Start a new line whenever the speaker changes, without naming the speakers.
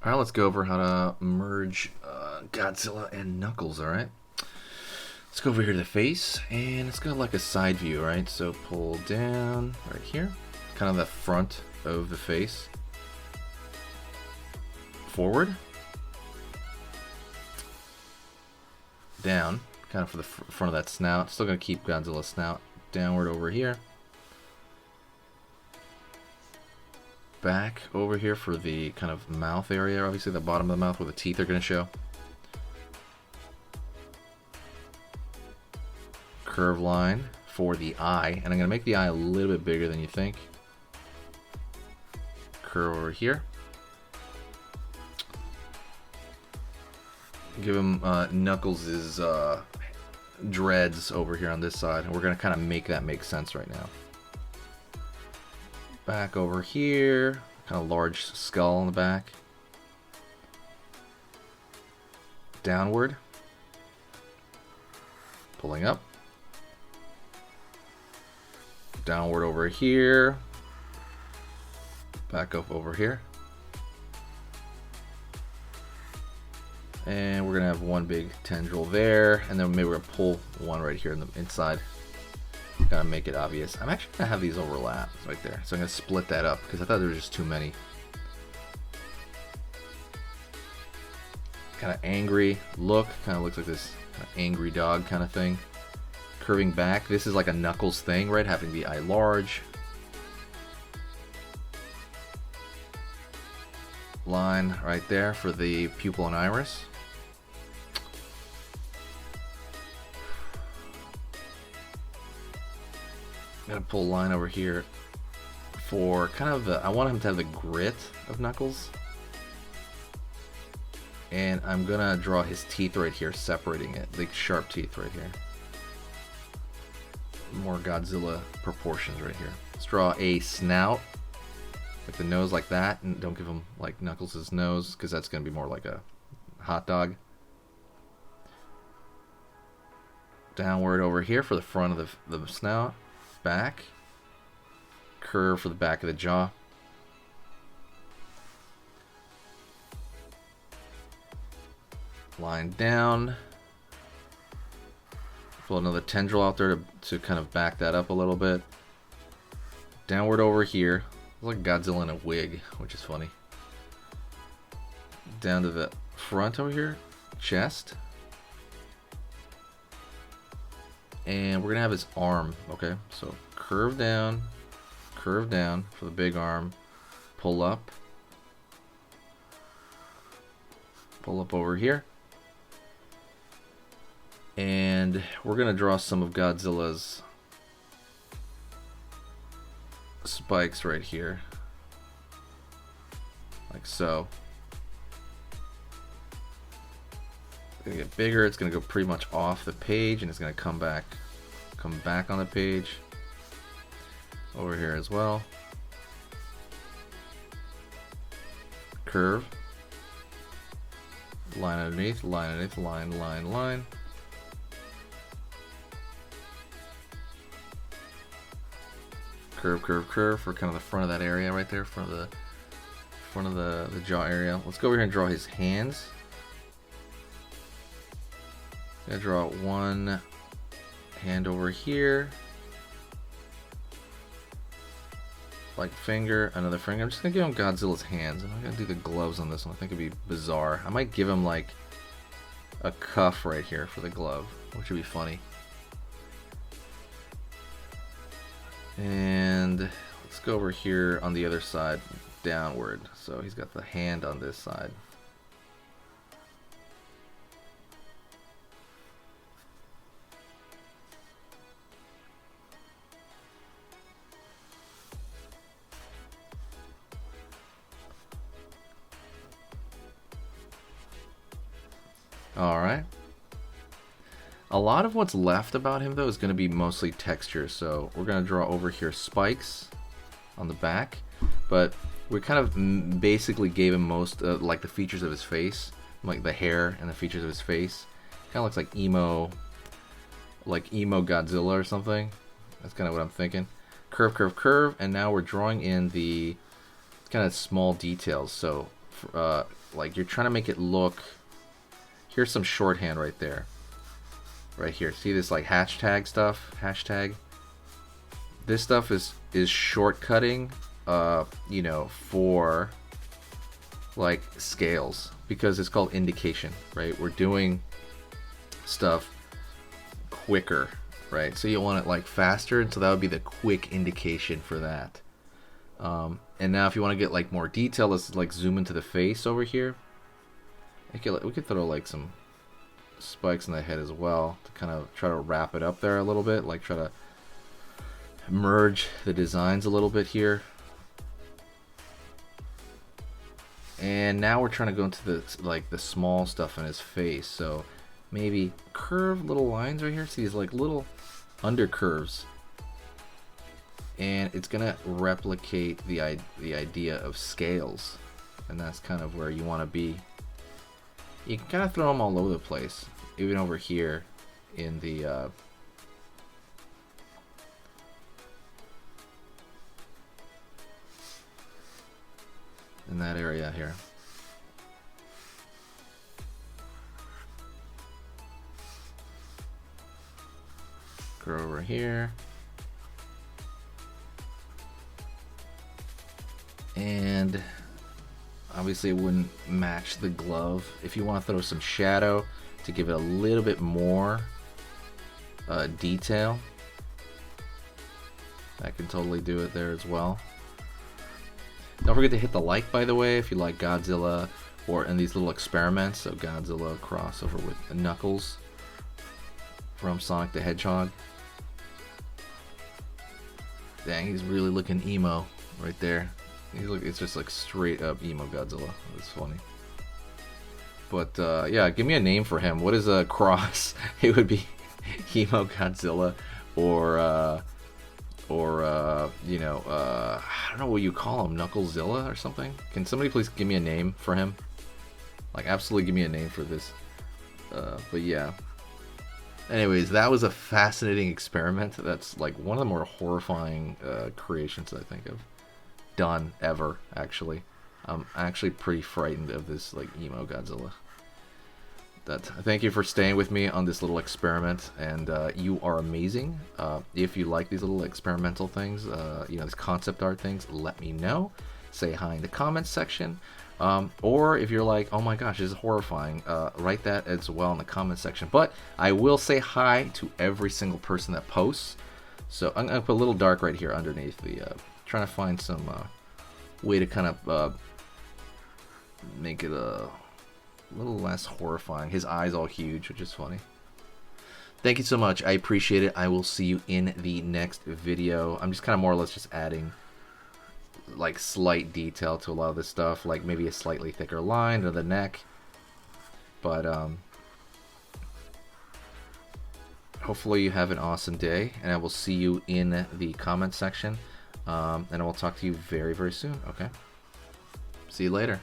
Alright, let's go over how to merge Godzilla and Knuckles, alright? Let's go over here to the face, and it's got like a side view, right? So pull down right here, kind of the front of the face. Forward. Down, kind of for the front of that snout. Still going to keep Godzilla's snout. Downward over here. Back over here for the kind of mouth area, obviously the bottom of the mouth where the teeth are going to show. Curve line for the eye, and I'm going to make the eye a little bit bigger than you think. Curve over here. Give him Knuckles' dreads over here on this side, and we're going to kind of make that make sense right now. Back over here, kind of large skull in the back. Downward. Pulling up. Downward over here. Back up over here. And we're going to have one big tendril there, and then maybe we're going to pull one right here in the inside. Gotta make it obvious. I'm actually gonna have these overlap right there, so I'm gonna split that up because I thought there were just too many. Kind of angry look, kind of looks like this kind of angry dog kind of thing. Curving back, this is like a Knuckles thing, right? Having the eye large. Line right there for the pupil and iris. I'm gonna pull a line over here for kind of the, I want him to have the grit of Knuckles. And I'm gonna draw his teeth right here, separating it, the sharp teeth right here. More Godzilla proportions right here. Let's draw a snout, like the nose like that, and don't give him like Knuckles' nose, because that's gonna be more like a hot dog. Downward over here for the front of the snout. Back. Curve for the back of the jaw. Line down. Pull another tendril out there to kind of back that up a little bit. Downward over here. It's like Godzilla in a wig, which is funny. Down to the front over here. Chest. And we're gonna have his arm, okay? So curve down for the big arm, pull up over here, and we're gonna draw some of Godzilla's spikes right here, like so. It's gonna get bigger, it's gonna go pretty much off the page, and it's gonna come back on the page. Over here as well. Curve. Line underneath, line, line. Curve for kind of the front of that area right there, front of the jaw area. Let's go over here and draw his hands. Gonna draw one hand over here, like finger, another finger. I'm just gonna give him Godzilla's hands. I'm not gonna do the gloves on this one. I think it'd be bizarre. I might give him like a cuff right here for the glove, which would be funny. And let's go over here on the other side, downward. So he's got the hand on this side. Alright. A lot of what's left about him, though, is going to be mostly texture. So we're going to draw over here spikes on the back. But we kind of basically gave him most, like the features of his face. Like the hair and the features of his face. Kind of looks like emo Godzilla or something. That's kind of what I'm thinking. Curve. And now we're drawing in the kind of small details. So like you're trying to make it look. Here's some shorthand right there. Right here. See this like hashtag stuff? Hashtag. This stuff is shortcutting, you know, for like scales, because it's called indication, right? We're doing stuff quicker, right? So you want it like faster, and so that would be the quick indication for that. And now if you want to get like more detail, let's like zoom into the face over here. We could throw like some spikes in the head as well to kind of try to wrap it up there a little bit, like try to merge the designs a little bit here. And now we're trying to go into the small stuff in his face, so maybe curve little lines right here. See these like little under curves, and it's gonna replicate the idea of scales, and that's kind of where you want to be. You can kind of throw them all over the place, even over here in the in that area here. Go over here. And obviously it wouldn't match the glove. If you want to throw some shadow to give it a little bit more detail, I can totally do it there as well. Don't forget to hit the like, by the way, if you like Godzilla or in these little experiments. So Godzilla crossover with Knuckles from Sonic the Hedgehog. Dang, he's really looking emo right there. It's just like straight up emo Godzilla. It's funny. But yeah, give me a name for him. What is a cross? It would be emo Godzilla, or you know, I don't know what you call him, Knucklezilla or something. Can somebody please give me a name for him? Like, absolutely give me a name for this. But yeah. Anyways, that was a fascinating experiment. That's like one of the more horrifying creations I think I've done ever, actually. I'm actually pretty frightened of this like emo Godzilla. Thank you for staying with me on this little experiment, and you are amazing. If you like these little experimental things, you know, these concept art things, let me know. Say hi in the comments section. Or if you're like, oh my gosh, this is horrifying, write that as well in the comment section. But I will say hi to every single person that posts. So I'm going to put a little dark right here underneath the, trying to find some way to kind of make it a little less horrifying. His eyes all huge, which is funny. Thank you so much. I appreciate it. I will see you in the next video. I'm just kind of more or less just adding like slight detail to a lot of this stuff, like maybe a slightly thicker line to the neck, but hopefully you have an awesome day, and I will see you in the comment section, and I will talk to you very, very soon. Okay, see you later.